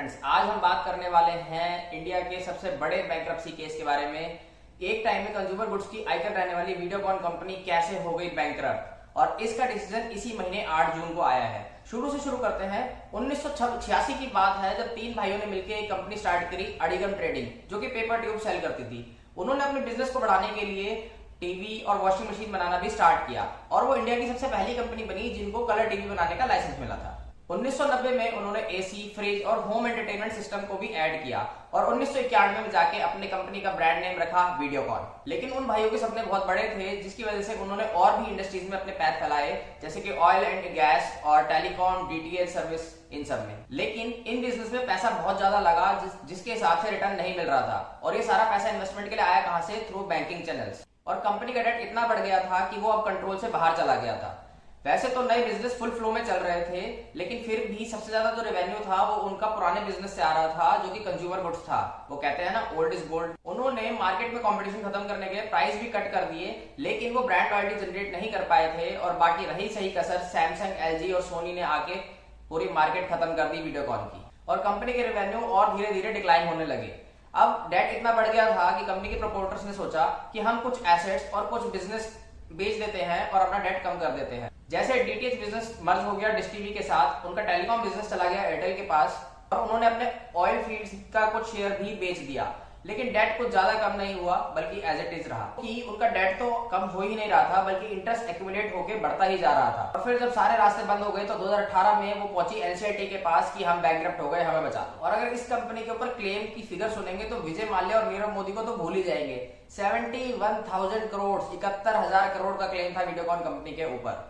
Friends, आज हम बात करने वाले हैं इंडिया के सबसे बड़े बैंक्रप्सी केस के बारे में। एक टाइम में कंज्यूमर गुड्स की आइकन रहने वाली वीडियोकॉन कंपनी कैसे हो गई बैंकरप्ट, और इसका डिसीजन इसी महीने 8 जून को आया है। शुरू से शुरू करते हैं। 1986 की बात है जब तीन भाइयों ने मिलकर एक कंपनी स्टार्ट करी, अडिगम ट्रेडिंग, जो कि पेपर ट्यूब सेल करती थी। उन्होंने अपने बिजनेस को बढ़ाने के लिए टीवी और वॉशिंग मशीन बनाना भी स्टार्ट किया, और वो इंडिया की सबसे पहली कंपनी बनी जिनको कलर टीवी बनाने का लाइसेंस मिला था। 1990 में उन्होंने एसी, फ्रिज और होम एंटरटेनमेंट सिस्टम को भी ऐड किया, और 1991 में जाके अपनी कंपनी का ब्रांड नेम रखा वीडियोकॉन। लेकिन उन भाइयों के सपने बहुत बड़े थे, जिसकी वजह से उन्होंने और भी इंडस्ट्रीज में अपने पैर फैलाए, जैसे कि ऑयल एंड गैस और टेलीकॉम, डीटीएच सर्विस, इन सब में। लेकिन इन बिजनेस में पैसा बहुत ज्यादा लगा, जिसके हिसाब से रिटर्न नहीं मिल रहा था। और ये सारा पैसा इन्वेस्टमेंट के लिए आया कहां से? Through banking channels. और कंपनी का डेट इतना बढ़ गया था कि वो अब कंट्रोल से बाहर चला गया था। वैसे तो नए बिजनेस फुल फ्लो में चल रहे थे, लेकिन फिर भी सबसे ज्यादा जो रेवेन्यू था वो उनका पुराने बिजनेस से आ रहा था, जो कि कंज्यूमर गुड्स था। वो कहते हैं ना, ओल्ड इज गोल्ड। उन्होंने मार्केट में कंपटीशन खत्म करने के लिए प्राइस भी कट कर दिए, लेकिन वो ब्रांड लॉयल्टी जनरेट नहीं कर पाए थे। और बाकी रही सही कसर, सैमसंग, एलजी और सोनी ने आके पूरी मार्केट खत्म कर दी वीडियोकॉन की, और कंपनी के रेवेन्यू और धीरे धीरे डिक्लाइन होने लगे। अब डेट इतना बढ़ गया था कि कंपनी के प्रमोटर्स ने सोचा कि हम कुछ एसेट्स और कुछ बिजनेस बेच देते हैं और अपना डेट कम कर देते हैं। जैसे डीटीएच बिजनेस मर्ज हो गया डिश टीवी के साथ, उनका टेलीकॉम बिजनेस चला गया एयरटेल के पास, और उन्होंने अपने ऑयल फील्ड्स का कुछ शेयर भी बेच दिया। लेकिन डेट कुछ ज्यादा कम नहीं हुआ, बल्कि एज इट इज रहा। कि उनका डेट तो कम हो ही नहीं रहा था, बल्कि इंटरेस्ट एक्यूमुलेट होकर बढ़ता ही जा रहा था। और फिर जब सारे रास्ते बंद हो गए तो 2018 में वो पहुंची एनसीएलटी के पास कि हम बैंकरप्ट हो गए, हमें बचा दो। और अगर इस कंपनी के ऊपर क्लेम की फिगर सुनेंगे तो विजय माल्या और नीरव मोदी को तो भूल ही जाएंगे। 71,000 करोड़, 71,000 करोड़ का क्लेम था वीडियोकॉन कंपनी के ऊपर।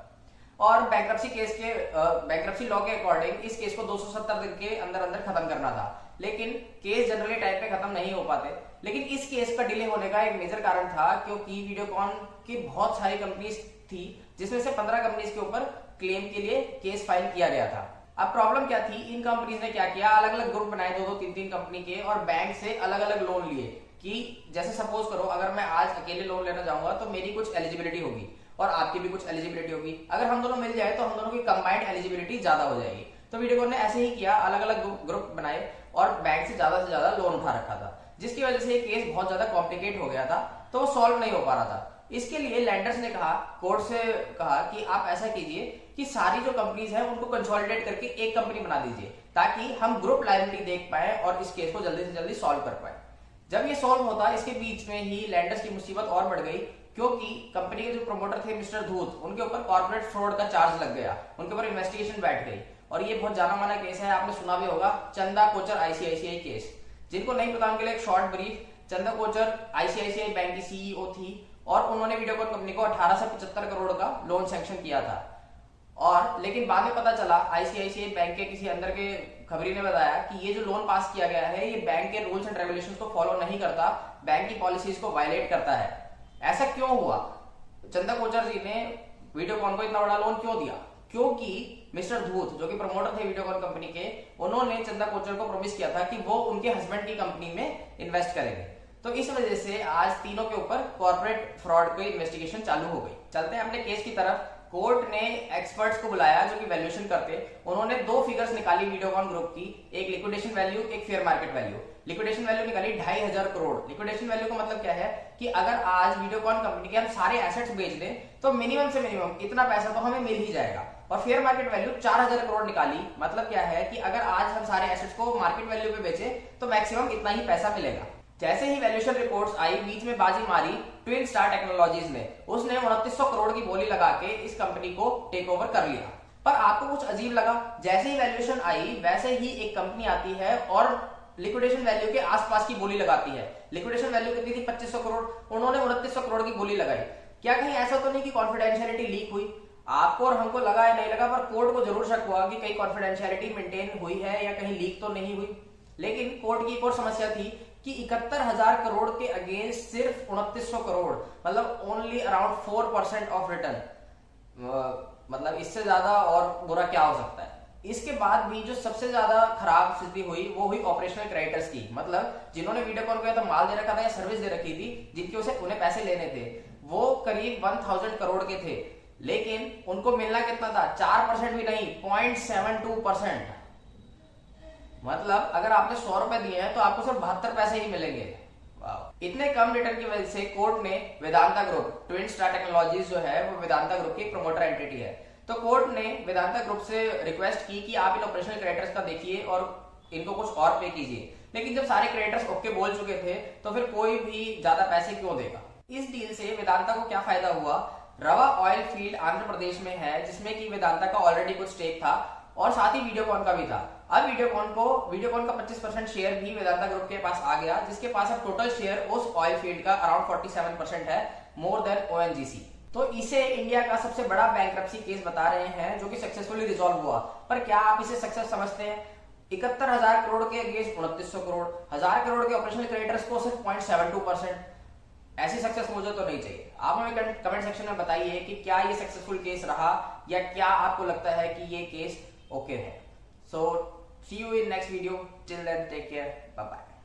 और बैंक्रप्सी लॉ के अकॉर्डिंग इस केस को 270 दिन के अंदर अंदर खत्म करना था। लेकिन केस जनरली टाइम पे खत्म नहीं हो पाते। लेकिन इस केस का डिले होने का एक मेजर कारण था, क्योंकि वीडियोकॉन की बहुत सारी कंपनीज थी, जिसमें से 15 कंपनीज के ऊपर क्लेम के लिए केस फाइल किया गया था। अब प्रॉब्लम क्या थी? इन कंपनीज ने क्या किया, अलग अलग ग्रुप बनाए, 2-2, 3-3 कंपनी के, और बैंक से अलग अलग लोन लिए। कि जैसे सपोज करो, अगर मैं आज अकेले लोन लेना चाहूंगा तो मेरी कुछ एलिजिबिलिटी होगी और आपकी भी कुछ एलिजिबिलिटी होगी। अगर हम दोनों मिल जाए तो हम दोनों की कंबाइंड एलिजिबिलिटी ज्यादा हो जाएगी। तो वीडियोकॉन ने ऐसे ही किया, अलग अलग ग्रुप बनाए और बैंक से ज्यादा लोन उठा रखा था, जिसकी वजह से ये केस बहुत ज्यादा कॉम्प्लिकेट हो गया था, तो वो सॉल्व नहीं हो पा रहा था। इसके लिए लैंडर्स ने कहा, कोर्ट से कहा कि आप ऐसा कीजिए कि सारी जो कंपनीज हैं उनको कंसोलिडेट करके एक कंपनी बना दीजिए, ताकि हम ग्रुप लायबिलिटी देख पाए और इस केस को जल्दी से जल्दी सॉल्व कर पाए। जब ये सॉल्व होता, इसके बीच में ही लैंडर्स की मुसीबत और बढ़ गई, क्योंकि कंपनी के जो प्रमोटर थे मिस्टर धूत, उनके ऊपर कॉर्पोरेट फ्रॉड का चार्ज लग गया, उनके ऊपर इन्वेस्टिगेशन बैठ गई। और ये बहुत जाना माना केस है, आपने सुना भी होगा, चंदा कोचर आईसीआईसीआई केस। जिनको नहीं पता उनके लिए एक short brief. Chanda Kochhar ICICI bank की सीईओ थी, और उन्होंने वीडियोकॉन कंपनी को 1875 करोड़ का लोन सैंक्शन किया था। और लेकिन बाद में पता चला, आईसीआईसीआई बैंक के किसी अंदर के खबरी ने बताया कि ये जो लोन पास किया गया है, ये बैंक के रूल्स एंड रेगुलेशंस को फॉलो नहीं करता, बैंक की पॉलिसीज को वायलेट करता है। ऐसा क्यों हुआ? चंदा कोचर जी ने वीडियोकॉन को इतना बड़ा लोन क्यों दिया? क्योंकि मिस्टर धूत, जो कि प्रमोटर थे वीडियोकॉन कंपनी के, उन्होंने चंदा कोचर को प्रॉमिस किया था कि वो उनके हस्बैंड की कंपनी में इन्वेस्ट करेंगे। तो इस वजह से आज तीनों के ऊपर कॉर्पोरेट फ्रॉड की इन्वेस्टिगेशन चालू हो गई। चलते हैं अपने केस की तरफ। कोर्ट ने एक्सपर्ट्स को बुलाया जो कि वैल्यूएशन करते। उन्होंने 2 फिगर्स निकाली वीडियोकॉन ग्रुप की, एक लिक्विडेशन वैल्यू, एक fair market value. Liquidation value निकाली 2,500 करोड़। लिक्विडेशन वैल्यू का मतलब क्या है कि अगर आज वीडियोकॉन कंपनी के हम सारे एसेट्स बेच दें तो मिनिमम से मिनिमम इतना पैसा तो हमें मिल ही जाएगा। और फेयर मार्केट वैल्यू 4,000 करोड़ निकाली। मतलब क्या है कि अगर आज हम सारे एसेट्स को मार्केट वैल्यू पे बेचे तो मैक्सिमम इतना ही पैसा मिलेगा। जैसे ही वैल्यूएशन रिपोर्ट्स आई, बीच में बाजी मारी ट्विन स्टार टेक्नोलॉजीज ने। उसने 2900 करोड़ की बोली लगा के इस कंपनी को टेक ओवर कर लिया। पर आपको कुछ अजीब लगा, जैसे ही वैल्यूएशन आई वैसे ही एक कंपनी आती है और लिक्विडेशन वैल्यू के आसपास की बोली लगाती है। लिक्विडेशन वैल्यू कितनी थी? 2500 करोड़। उन्होंने 2900 करोड़ की बोली लगाई। क्या कहीं ऐसा तो नहीं कि कॉन्फिडेंशियलिटी लीक हुई? आपको और हमको लगा है नहीं लगा, पर कोर्ट को जरूर शक हुआ कि कहीं कॉन्फिडेंशियलिटी मेंटेन हुई है या कहीं लीक तो नहीं हुई। लेकिन कोर्ट की एक और समस्या थी कि 71,000 करोड़ के अगेंस्ट सिर्फ 2900 करोड़, मतलब ओनली अराउंड 4% ऑफ रिटर्न। मतलब इससे ज्यादा और बुरा क्या हो सकता है? इसके बाद भी जो सबसे ज्यादा खराब स्थिति हुई वो हुई ऑपरेशनल क्रेडिटर्स की। मतलब जिन्होंने वीडियोकॉन को या तो माल दे रखा था या सर्विस दे रखी थी, जिनके उसे उन्हें पैसे लेने थे, वो करीब 1000 करोड़ के थे। लेकिन उनको मिलना कितना था? 4% भी नहीं, 0.72%। मतलब अगर आपने 100 रुपए दिए हैं तो आपको सिर्फ 72 पैसे ही मिलेंगे। वाह। इतने कम रिटर्न की वजह से कोर्ट ने Vedanta group, twin star technologies जो है वो वेदांता ग्रुप की एक प्रमोटर एंटिटी है, तो कोर्ट ने वेदांता ग्रुप से रिक्वेस्ट की कि आप इन ऑपरेशनल क्रेडिटर्स का देखिए और इनको कुछ और पे कीजिए। लेकिन जब सारे क्रेडिटर्स ओके बोल चुके थे तो फिर कोई भी ज्यादा पैसे क्यों देगा। इस डील से वेदांता को क्या फायदा हुआ, रवा ऑयल फील्ड आंध्र प्रदेश में है जिसमें कि वेदांता का ऑलरेडी कुछ स्टेक था और साथ ही वीडियोकॉन का भी था। अब वीडियोकॉन का 25% शेयर भी वेदांता ग्रुप के पास आ गया, जिसके पास अब टोटल शेयर उस ऑयल फील्ड का अराउंड 47% है, मोर देन ओएनजीसी। तो इसे इंडिया का सबसे बड़ा बैंक्रप्सी केस बता रहे हैं जो कि सक्सेसफुली रिजॉल्व हुआ। पर क्या आप इसे सक्सेस समझते हैं? 71,000 करोड़ के अगेंस्ट 2900 करोड़, 1000 करोड़ के ऑपरेशनल क्रेडिटर्स को सिर्फ 0.72%। ऐसी सक्सेस मुझे तो नहीं चाहिए। आप हमें कमेंट सेक्शन में बताइए कि क्या ये सक्सेसफुल केस रहा या क्या आपको लगता है कि ये केस ओके है। So see you in next video, till then take care, bye bye.